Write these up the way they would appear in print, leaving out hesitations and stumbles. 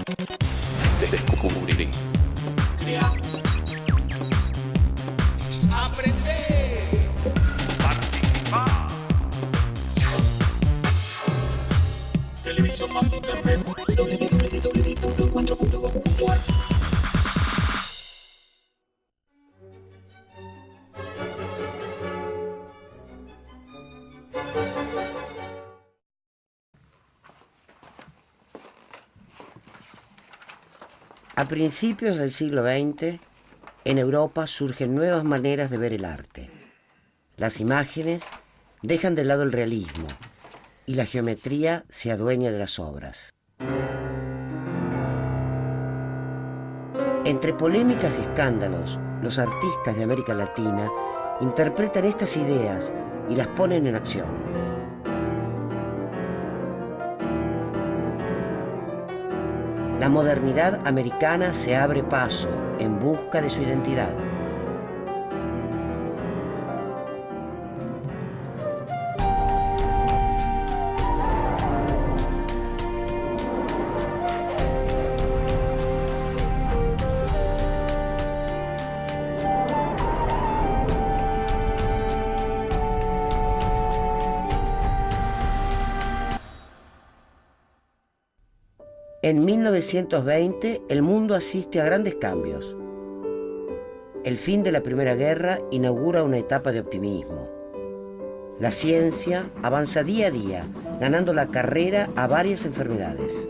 Descubrir. Crear. Aprender. Participar. Televisión más internet. www.encuentro.gov.ar. A principios del siglo XX, en Europa surgen nuevas maneras de ver el arte. Las imágenes dejan de lado el realismo y la geometría se adueña de las obras. Entre polémicas y escándalos, los artistas de América Latina interpretan estas ideas y las ponen en acción. La modernidad americana se abre paso en busca de su identidad. En 1920, el mundo asiste a grandes cambios. El fin de la Primera Guerra inaugura una etapa de optimismo. La ciencia avanza día a día, ganando la carrera a varias enfermedades.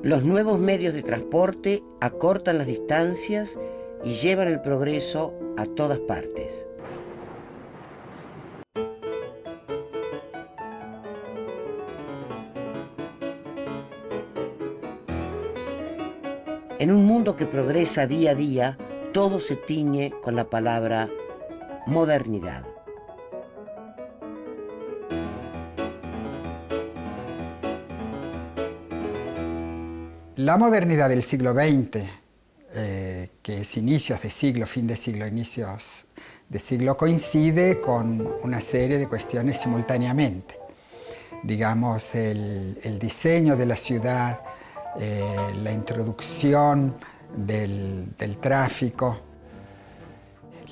Los nuevos medios de transporte acortan las distancias y llevan el progreso a todas partes. En un mundo que progresa día a día, todo se tiñe con la palabra modernidad. La modernidad del siglo XX, que es inicios de siglo, fin de siglo, inicios de siglo, coincide con una serie de cuestiones simultáneamente. Digamos, el diseño de la ciudad, la introducción del tráfico,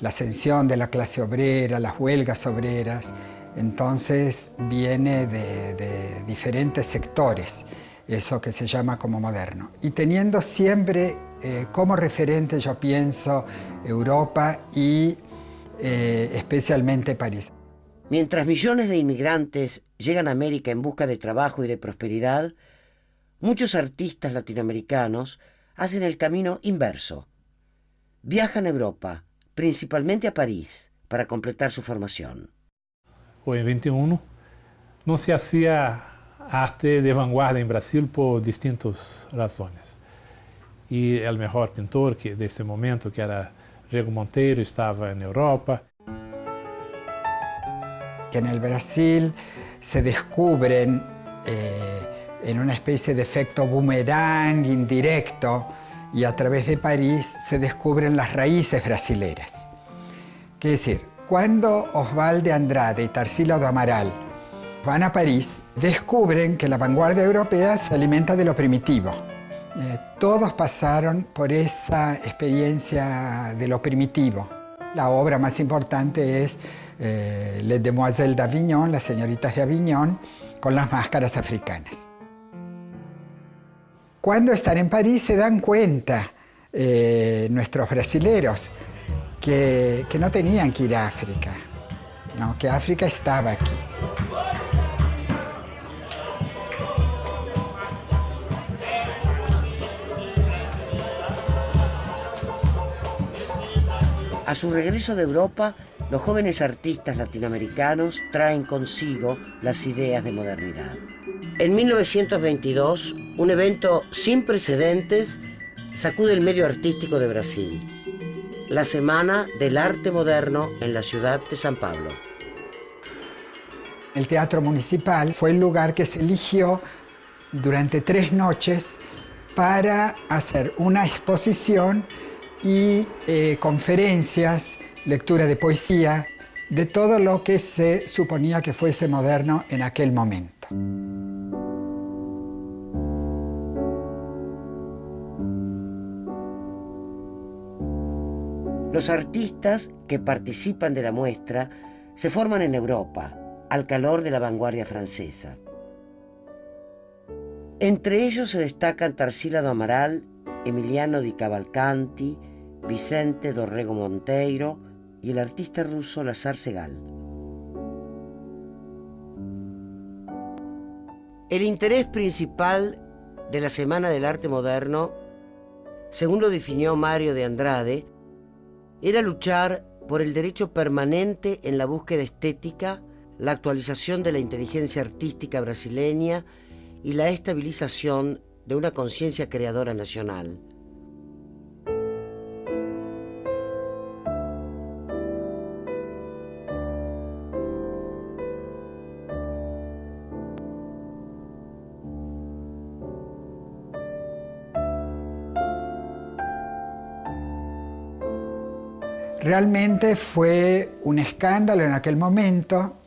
la ascensión de la clase obrera, las huelgas obreras, entonces viene de diferentes sectores, eso que se llama como moderno. Y teniendo siempre como referente, yo pienso, Europa y especialmente París. Mientras millones de inmigrantes llegan a América en busca de trabajo y de prosperidad, muchos artistas latinoamericanos hacen el camino inverso. Viajan a Europa, principalmente a París, para completar su formación. Hoy en 21 no se hacía arte de vanguardia en Brasil por distintas razones. Y el mejor pintor de este momento, que era Rego Monteiro, estaba en Europa. Que en el Brasil se descubren en una especie de efecto boomerang indirecto, y a través de París se descubren las raíces brasileras. Es decir, cuando Oswald de Andrade y Tarsila do Amaral van a París, descubren que la vanguardia europea se alimenta de lo primitivo. Todos pasaron por esa experiencia de lo primitivo. La obra más importante es Les Demoiselles d'Avignon, las señoritas de Avignon, con las máscaras africanas. Cuando están en París se dan cuenta nuestros brasileros que no tenían que ir a África, ¿no? Que África estaba aquí. A su regreso de Europa, los jóvenes artistas latinoamericanos traen consigo las ideas de modernidad. En 1922, un evento sin precedentes sacude el medio artístico de Brasil. La Semana del Arte Moderno en la ciudad de San Pablo. El Teatro Municipal fue el lugar que se eligió durante 3 noches para hacer una exposición y conferencias, lectura de poesía, de todo lo que se suponía que fuese moderno en aquel momento. Los artistas que participan de la muestra se forman en Europa, al calor de la vanguardia francesa. Entre ellos se destacan Tarsila do Amaral, Emiliano di Cavalcanti, Vicente Dorrego Monteiro y el artista ruso Lazar Segal. El interés principal de la Semana del Arte Moderno, según lo definió Mário de Andrade, era luchar por el derecho permanente en la búsqueda estética, la actualización de la inteligencia artística brasileña y la estabilización de una conciencia creadora nacional. Realmente fue un escándalo en aquel momento.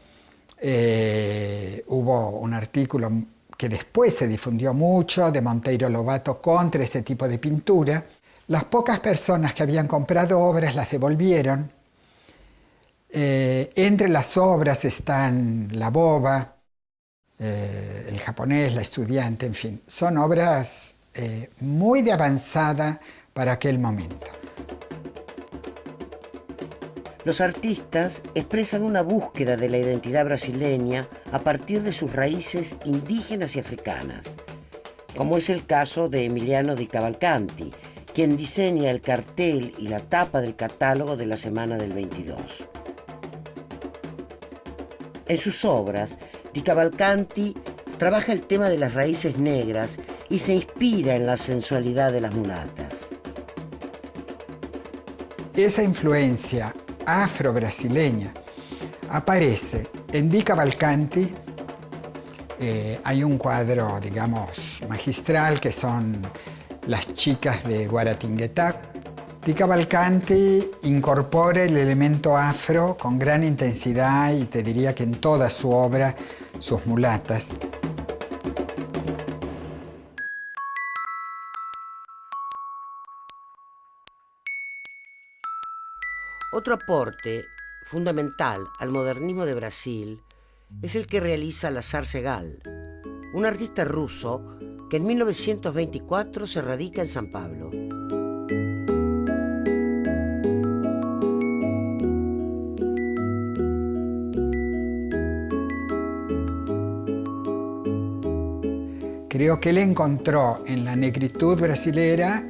Hubo un artículo que después se difundió mucho de Monteiro Lobato contra ese tipo de pintura. Las pocas personas que habían comprado obras las devolvieron. Entre las obras están La Boba, El japonés, La estudiante, en fin. Son obras muy de avanzada para aquel momento. Los artistas expresan una búsqueda de la identidad brasileña a partir de sus raíces indígenas y africanas, como es el caso de Emiliano di Cavalcanti, quien diseña el cartel y la tapa del catálogo de la Semana del 22. En sus obras, di Cavalcanti trabaja el tema de las raíces negras y se inspira en la sensualidad de las mulatas. Esa influencia afro-brasileña aparece en Di Cavalcanti. Hay un cuadro, digamos, magistral que son Las chicas de Guaratinguetá. Di Cavalcanti incorpora el elemento afro con gran intensidad y te diría que en toda su obra, sus mulatas. Otro aporte fundamental al modernismo de Brasil es el que realiza Lazar Segal, un artista ruso que en 1924 se radica en San Pablo. Creo que él encontró en la negritud brasilera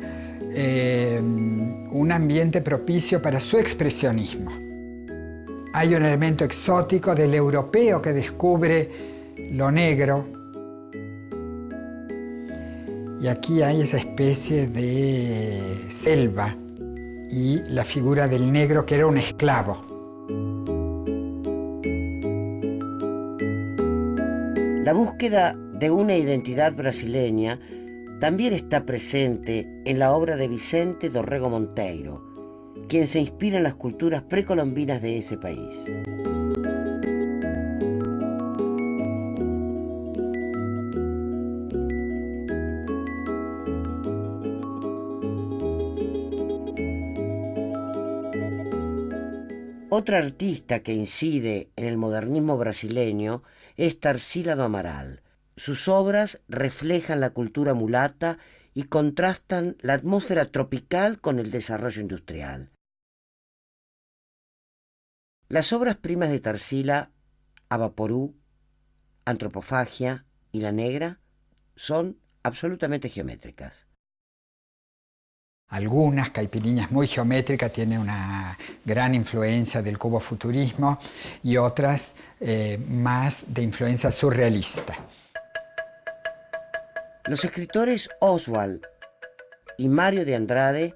un ambiente propicio para su expresionismo. Hay un elemento exótico del europeo que descubre lo negro. Y aquí hay esa especie de selva y la figura del negro que era un esclavo. La búsqueda de una identidad brasileña también está presente en la obra de Vicente Dorrego Monteiro, quien se inspira en las culturas precolombinas de ese país. Otra artista que incide en el modernismo brasileño es Tarsila do Amaral. Sus obras reflejan la cultura mulata y contrastan la atmósfera tropical con el desarrollo industrial. Las obras primas de Tarsila, Avaporú, Antropofagia y La Negra, son absolutamente geométricas. Algunas caipiriñas muy geométricas tienen una gran influencia del cubofuturismo y otras más de influencia surrealista. Los escritores Oswald y Mário de Andrade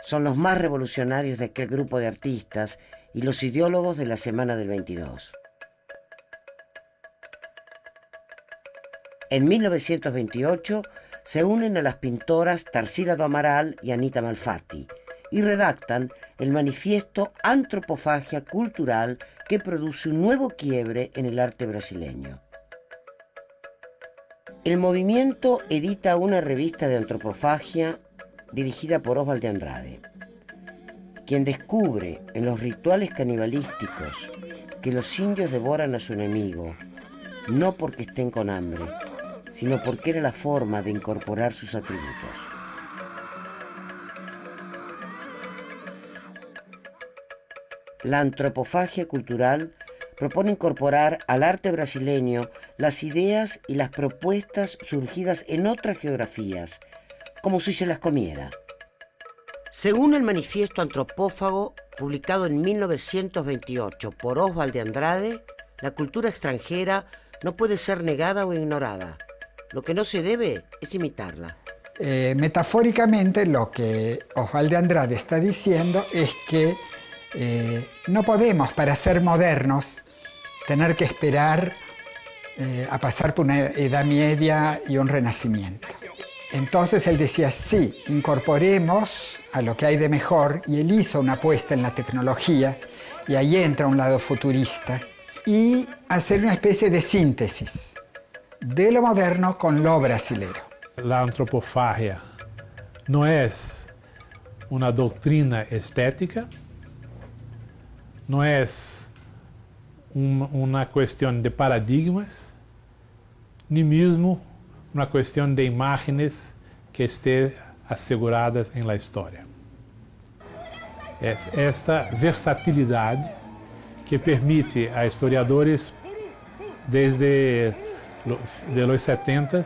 son los más revolucionarios de aquel grupo de artistas y los ideólogos de la Semana del 22. En 1928 se unen a las pintoras Tarsila do Amaral y Anita Malfatti, y redactan el manifiesto Antropofagia Cultural, que produce un nuevo quiebre en el arte brasileño. El movimiento edita una revista de antropofagia dirigida por Oswald de Andrade, quien descubre en los rituales canibalísticos que los indios devoran a su enemigo, no porque estén con hambre, sino porque era la forma de incorporar sus atributos. La antropofagia cultural propone incorporar al arte brasileño las ideas y las propuestas surgidas en otras geografías, como si se las comiera. Según el manifiesto antropófago, publicado en 1928 por Oswald de Andrade, la cultura extranjera no puede ser negada o ignorada. Lo que no se debe es imitarla. Metafóricamente, lo que Oswald de Andrade está diciendo es que no podemos, para ser modernos, tener que esperar a pasar por una Edad Media y un Renacimiento. Entonces él decía, sí, incorporemos a lo que hay de mejor, y él hizo una apuesta en la tecnología, y ahí entra un lado futurista, y hacer una especie de síntesis de lo moderno con lo brasilero. La antropofagia no es una doctrina estética, no es una cuestión de paradigmas, ni mismo una cuestión de imágenes que estén aseguradas en la historia. Es esta versatilidad que permite a historiadores desde los 70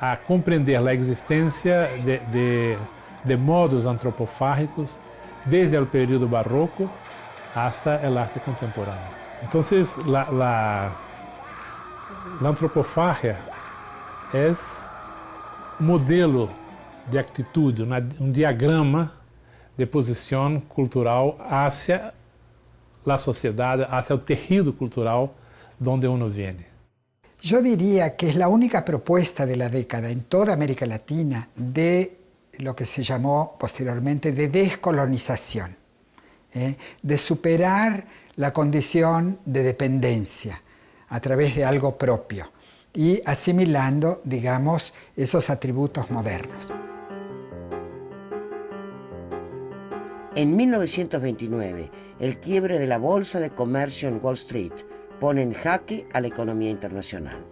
a comprender la existencia de modos antropofágicos desde el período barroco hasta el arte contemporáneo. Entonces, la antropofagia es un modelo de actitud, un diagrama de posición cultural hacia la sociedad, hacia el tejido cultural donde uno viene. Yo diría que es la única propuesta de la década en toda América Latina de lo que se llamó posteriormente de descolonización, de superar la condición de dependencia a través de algo propio y asimilando, digamos, esos atributos modernos. En 1929, el quiebre de la Bolsa de Comercio en Wall Street pone en jaque a la economía internacional.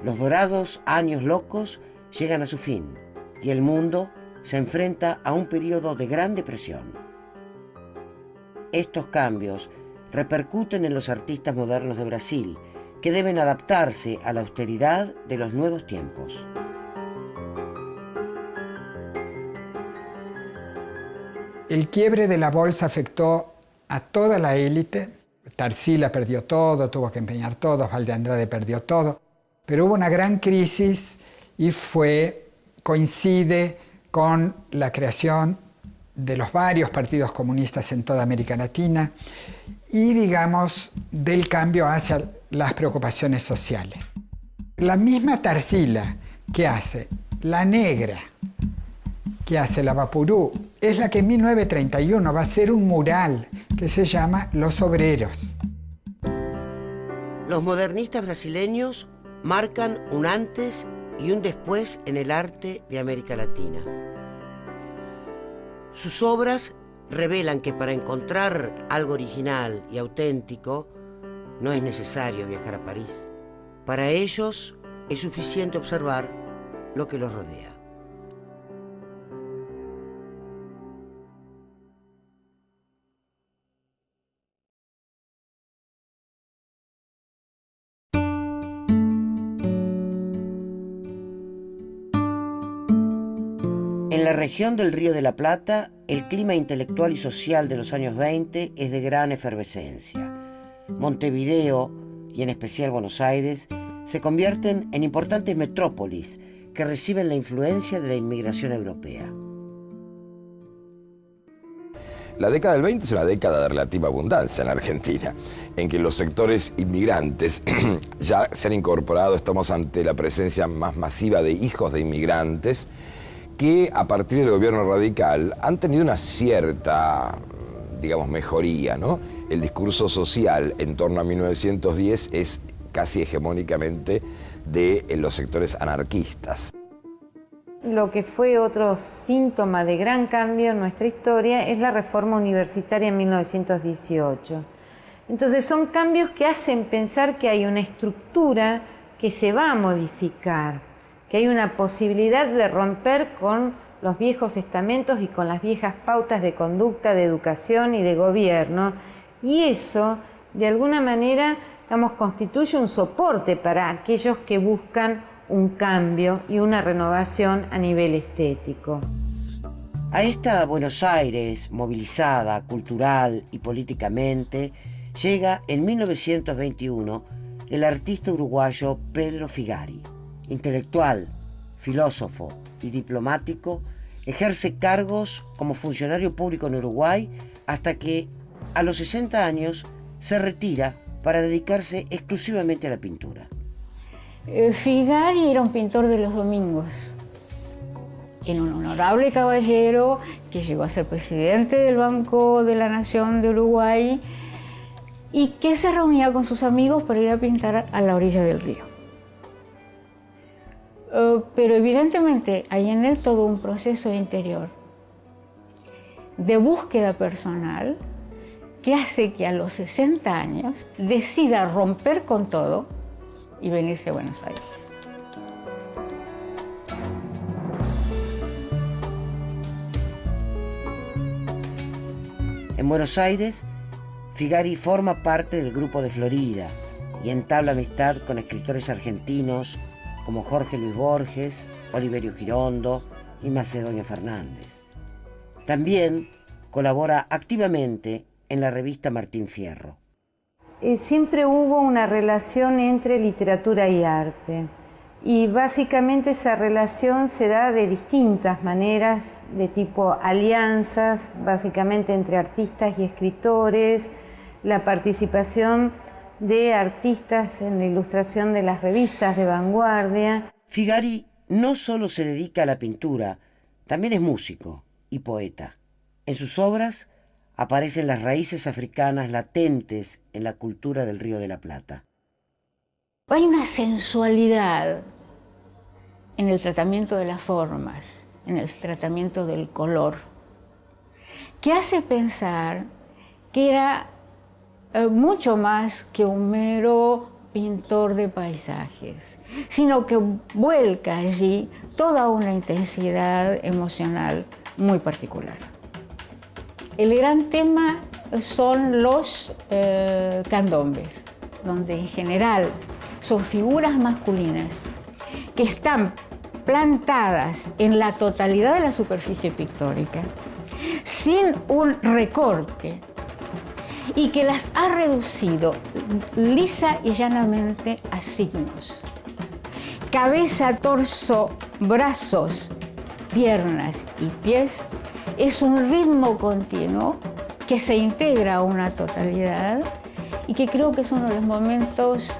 Los dorados años locos llegan a su fin y el mundo se enfrenta a un periodo de gran depresión. Estos cambios repercuten en los artistas modernos de Brasil, que deben adaptarse a la austeridad de los nuevos tiempos. El quiebre de la bolsa afectó a toda la élite. Tarsila perdió todo, tuvo que empeñar todo, Oswald de Andrade perdió todo, pero hubo una gran crisis y coincide con la creación de los varios partidos comunistas en toda América Latina y, digamos, del cambio hacia las preocupaciones sociales. La misma Tarsila que hace La Negra, que hace La Vaporú, es la que en 1931 va a hacer un mural que se llama Los Obreros. Los modernistas brasileños marcan un antes y un después en el arte de América Latina. Sus obras revelan que para encontrar algo original y auténtico no es necesario viajar a París. Para ellos es suficiente observar lo que los rodea. En la región del Río de la Plata, el clima intelectual y social de los años 20 es de gran efervescencia. Montevideo, y en especial Buenos Aires, se convierten en importantes metrópolis que reciben la influencia de la inmigración europea. La década del 20 es una década de relativa abundancia en la Argentina, en que los sectores inmigrantes ya se han incorporado, estamos ante la presencia más masiva de hijos de inmigrantes, que a partir del gobierno radical han tenido una cierta, digamos, mejoría, ¿no? El discurso social en torno a 1910 es casi hegemónicamente de los sectores anarquistas. Lo que fue otro síntoma de gran cambio en nuestra historia es la reforma universitaria en 1918. Entonces son cambios que hacen pensar que hay una estructura que se va a modificar, que hay una posibilidad de romper con los viejos estamentos y con las viejas pautas de conducta, de educación y de gobierno. Y eso, de alguna manera, digamos, constituye un soporte para aquellos que buscan un cambio y una renovación a nivel estético. A esta Buenos Aires, movilizada cultural y políticamente, llega en 1921 el artista uruguayo Pedro Figari. Intelectual, filósofo y diplomático, ejerce cargos como funcionario público en Uruguay hasta que a los 60 años se retira para dedicarse exclusivamente a la pintura. Figari era un pintor de los domingos. Era un honorable caballero que llegó a ser presidente del Banco de la Nación de Uruguay y que se reunía con sus amigos para ir a pintar a la orilla del río. Pero evidentemente hay en él todo un proceso interior de búsqueda personal que hace que a los 60 años decida romper con todo y venirse a Buenos Aires. En Buenos Aires, Figari forma parte del Grupo de Florida y entabla amistad con escritores argentinos como Jorge Luis Borges, Oliverio Girondo y Macedonio Fernández. También colabora activamente en la revista Martín Fierro. Siempre hubo una relación entre literatura y arte y básicamente esa relación se da de distintas maneras, de tipo alianzas, básicamente entre artistas y escritores, la participación de artistas en la ilustración de las revistas de vanguardia. Figari no solo se dedica a la pintura, también es músico y poeta. En sus obras aparecen las raíces africanas latentes en la cultura del Río de la Plata. Hay una sensualidad en el tratamiento de las formas, en el tratamiento del color, que hace pensar que era mucho más que un mero pintor de paisajes, sino que vuelca allí toda una intensidad emocional muy particular. El gran tema son los candombes, donde en general son figuras masculinas que están plantadas en la totalidad de la superficie pictórica, sin un recorte, y que las ha reducido lisa y llanamente a signos. Cabeza, torso, brazos, piernas y pies es un ritmo continuo que se integra a una totalidad y que creo que es uno de los momentos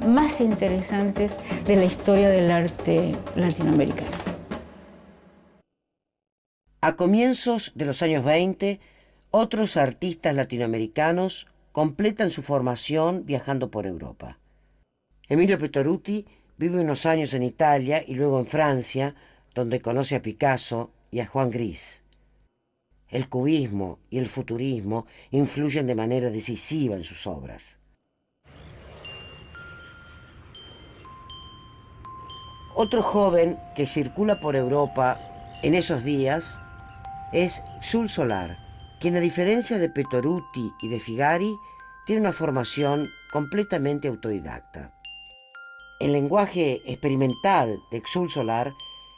más interesantes de la historia del arte latinoamericano. A comienzos de los años 20, otros artistas latinoamericanos completan su formación viajando por Europa. Emilio Petoruti vive unos años en Italia y luego en Francia, donde conoce a Picasso y a Juan Gris. El cubismo y el futurismo influyen de manera decisiva en sus obras. Otro joven que circula por Europa en esos días es Xul Solar, quien a diferencia de Petoruti y de Figari, tiene una formación completamente autodidacta. El lenguaje experimental de Xul Solar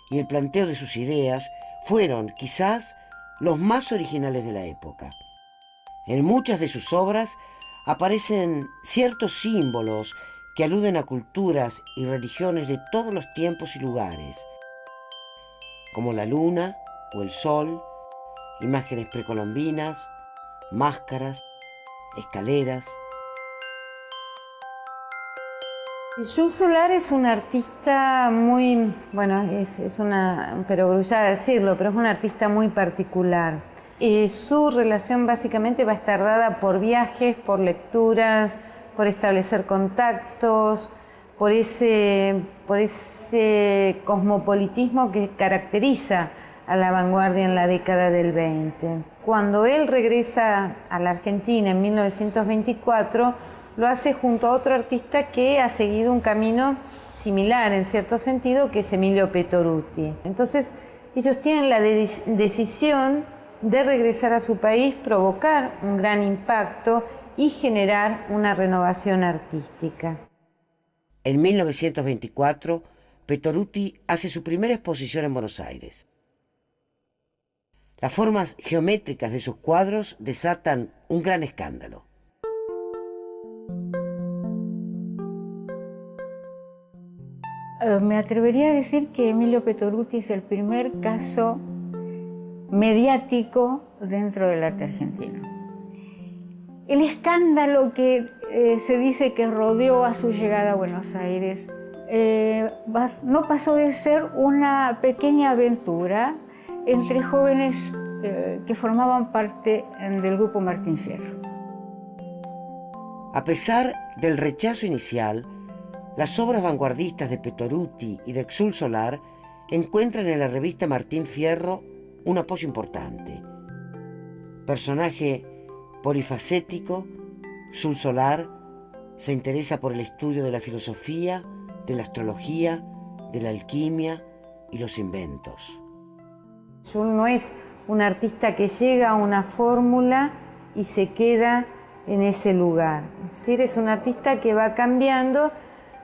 y el planteo de sus ideas fueron, quizás, los más originales de la época. En muchas de sus obras aparecen ciertos símbolos que aluden a culturas y religiones de todos los tiempos y lugares, como la luna o el sol, imágenes precolombinas, máscaras, escaleras. Jules Solar es un artista muy, bueno, es una perogrullada decirlo, pero es un artista muy particular. Su relación básicamente va a estar dada por viajes, por lecturas, por establecer contactos, por ese cosmopolitismo que caracteriza a la vanguardia en la década del 20. Cuando él regresa a la Argentina en 1924, lo hace junto a otro artista que ha seguido un camino similar en cierto sentido, que es Emilio Petoruti. Entonces ellos tienen la decisión de regresar a su país, provocar un gran impacto y generar una renovación artística. En 1924, Petoruti hace su primera exposición en Buenos Aires. Las formas geométricas de sus cuadros desatan un gran escándalo. Me atrevería a decir que Emilio Petoruti es el primer caso mediático dentro del arte argentino. El escándalo que se dice que rodeó a su llegada a Buenos Aires no pasó de ser una pequeña aventura entre jóvenes que formaban parte del grupo Martín Fierro. A pesar del rechazo inicial, las obras vanguardistas de Petoruti y de Jules Solar encuentran en la revista Martín Fierro un apoyo importante. Personaje polifacético, Jules Solar se interesa por el estudio de la filosofía, de la astrología, de la alquimia y los inventos. Jules no es un artista que llega a una fórmula y se queda en ese lugar. Es decir, es un artista que va cambiando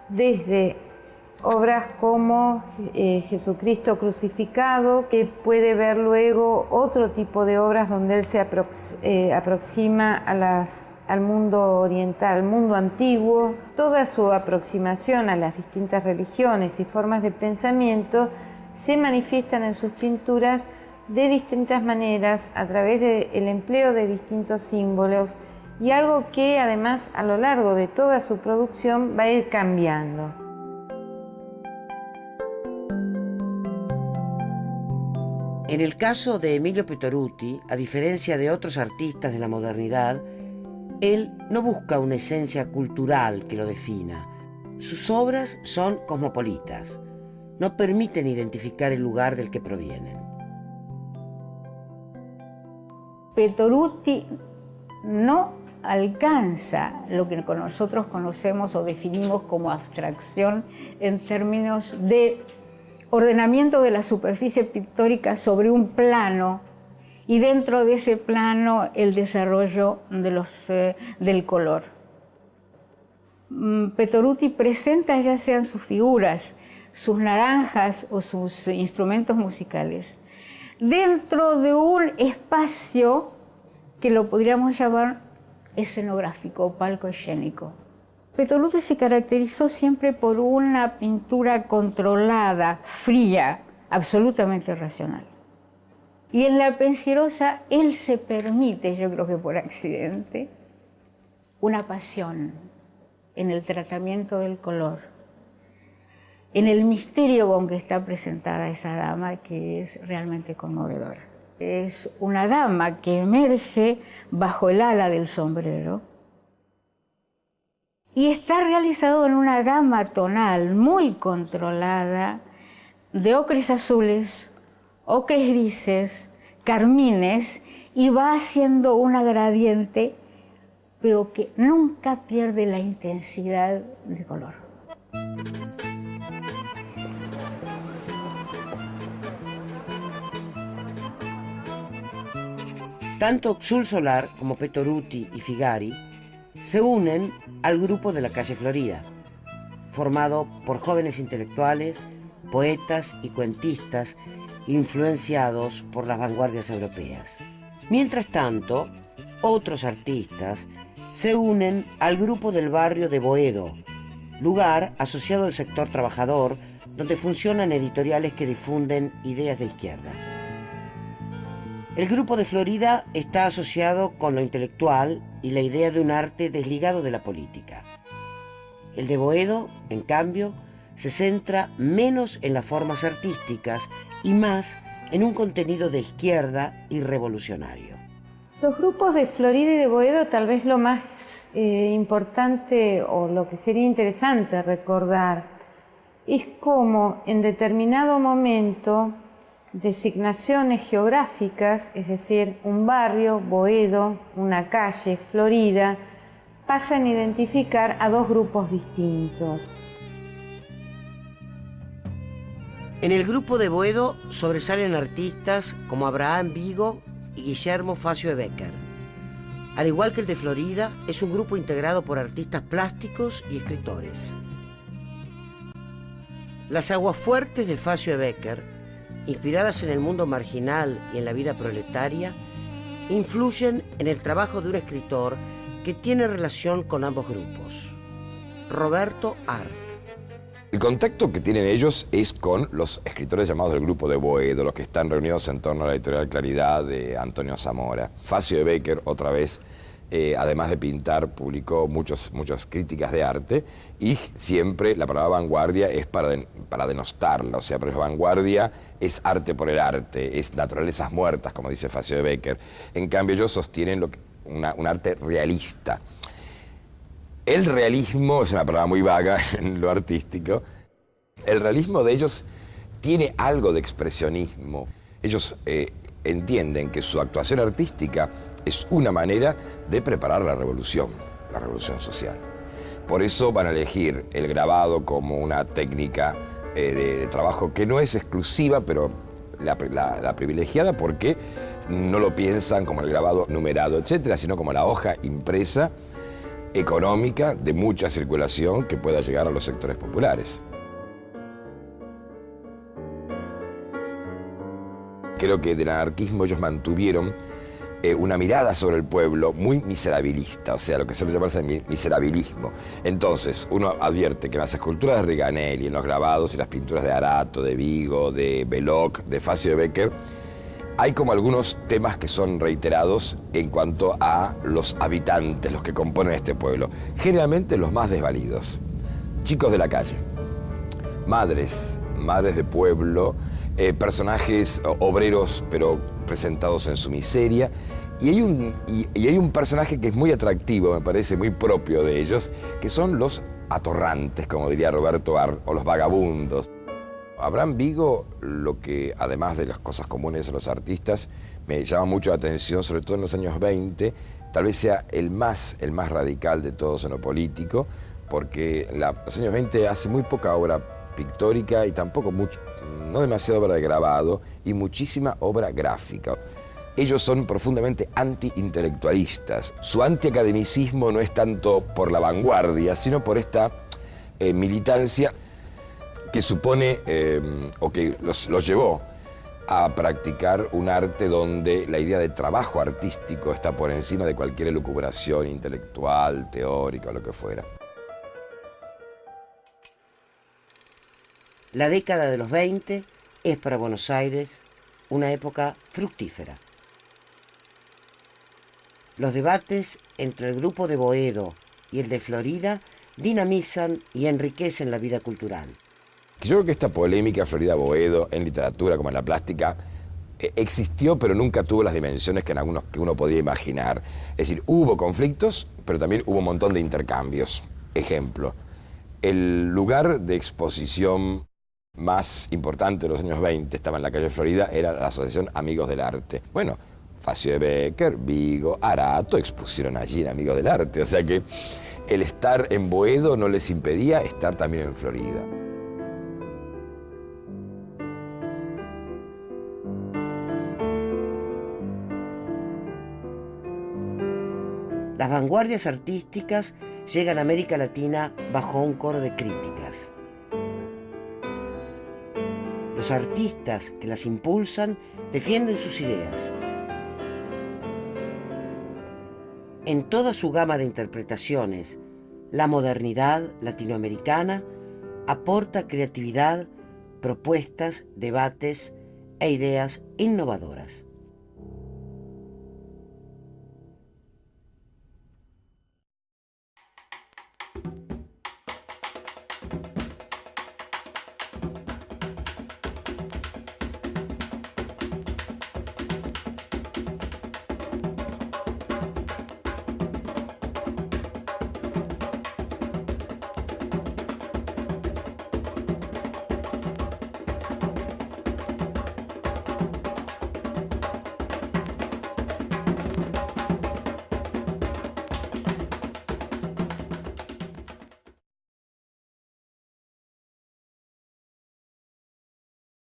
desde obras como Jesucristo crucificado, que puede ver luego otro tipo de obras donde él se aproxima al mundo oriental, al mundo antiguo. Toda su aproximación a las distintas religiones y formas de pensamiento se manifiestan en sus pinturas de distintas maneras, a través del empleo de distintos símbolos, y algo que además a lo largo de toda su producción va a ir cambiando. En el caso de Emilio Petoruti, a diferencia de otros artistas de la modernidad, él no busca una esencia cultural que lo defina. Sus obras son cosmopolitas, no permiten identificar el lugar del que provienen. Petoruti no alcanza lo que nosotros conocemos o definimos como abstracción en términos de ordenamiento de la superficie pictórica sobre un plano, y dentro de ese plano el desarrollo del color. Petoruti presenta, ya sean sus figuras, sus naranjas o sus instrumentos musicales, dentro de un espacio que lo podríamos llamar escenográfico, palco escénico. Petoruti se caracterizó siempre por una pintura controlada, fría, absolutamente racional. Y en la Pensierosa él se permite, yo creo que por accidente, una pasión en el tratamiento del color, en el misterio con que está presentada esa dama, que es realmente conmovedora. Es una dama que emerge bajo el ala del sombrero y está realizado en una gama tonal muy controlada de ocres azules, ocres grises, carmines, y va haciendo una gradiente, pero que nunca pierde la intensidad de color. Tanto Jules Solar como Petoruti y Figari se unen al grupo de la calle Florida, formado por jóvenes intelectuales, poetas y cuentistas influenciados por las vanguardias europeas. Mientras tanto, otros artistas se unen al grupo del barrio de Boedo, lugar asociado al sector trabajador, donde funcionan editoriales que difunden ideas de izquierda. El grupo de Florida está asociado con lo intelectual y la idea de un arte desligado de la política. El de Boedo, en cambio, se centra menos en las formas artísticas y más en un contenido de izquierda y revolucionario. Los grupos de Florida y de Boedo, tal vez lo más importante o lo que sería interesante recordar es cómo en determinado momento designaciones geográficas, es decir, un barrio, Boedo, una calle, Florida, pasan a identificar a dos grupos distintos. En el grupo de Boedo sobresalen artistas como Abraham Vigo y Guillermo Facio de Becker. Al igual que el de Florida, es un grupo integrado por artistas plásticos y escritores. Las aguafuertes de Facio de Becker, inspiradas en el mundo marginal y en la vida proletaria, influyen en el trabajo de un escritor que tiene relación con ambos grupos, Roberto Arlt. El contacto que tienen ellos es con los escritores llamados del grupo de Boedo, los que están reunidos en torno a la editorial Claridad de Antonio Zamora. Facio de Becker, otra vez, además de pintar, publicó muchas críticas de arte y siempre la palabra vanguardia es para denostarla, o sea, pero vanguardia es arte por el arte, es naturalezas muertas, como dice Facio de Becker. En cambio, ellos sostienen un arte realista. El realismo es una palabra muy vaga en lo artístico. El realismo de ellos tiene algo de expresionismo. Ellos entienden que su actuación artística es una manera de preparar la revolución social. Por eso van a elegir el grabado como una técnica de trabajo que no es exclusiva, pero la privilegiada, porque no lo piensan como el grabado numerado, etcétera, sino como la hoja impresa, económica, de mucha circulación, que pueda llegar a los sectores populares. Creo que del anarquismo ellos mantuvieron una mirada sobre el pueblo muy miserabilista, o sea, lo que suele llamarse miserabilismo. Entonces, uno advierte que en las esculturas de Riganelli, en los grabados y las pinturas de Arato, de Vigo, de Belloc, de Facio de Becker, hay como algunos temas que son reiterados en cuanto a los habitantes, los que componen este pueblo. Generalmente los más desvalidos, chicos de la calle, madres de pueblo, personajes obreros pero presentados en su miseria. Y hay un personaje que es muy atractivo, me parece muy propio de ellos, que son los atorrantes, como diría Roberto Arlt, o los vagabundos. Abraham Vigo, lo que además de las cosas comunes a los artistas, me llama mucho la atención, sobre todo en los años 20, tal vez sea el más radical de todos en lo político, porque en los años 20 hace muy poca obra pictórica y tampoco no demasiada obra de grabado y muchísima obra gráfica. Ellos son profundamente anti-intelectualistas. Su antiacademicismo no es tanto por la vanguardia, sino por esta militancia que supone o que los llevó a practicar un arte donde la idea de trabajo artístico está por encima de cualquier elucubración intelectual, teórica o lo que fuera. La década de los 20 es para Buenos Aires una época fructífera. Los debates entre el grupo de Boedo y el de Florida dinamizan y enriquecen la vida cultural. Yo creo que esta polémica Florida-Boedo en literatura como en la plástica existió, pero nunca tuvo las dimensiones que uno podía imaginar. Es decir, hubo conflictos, pero también hubo un montón de intercambios. Ejemplo, el lugar de exposición más importante de los años 20, estaba en la calle Florida, era la Asociación Amigos del Arte. Bueno, Facio de Becker, Vigo, Arato expusieron allí en Amigos del Arte. O sea que el estar en Boedo no les impedía estar también en Florida. Las vanguardias artísticas llegan a América Latina bajo un coro de críticas. Los artistas que las impulsan defienden sus ideas. En toda su gama de interpretaciones, la modernidad latinoamericana aporta creatividad, propuestas, debates e ideas innovadoras.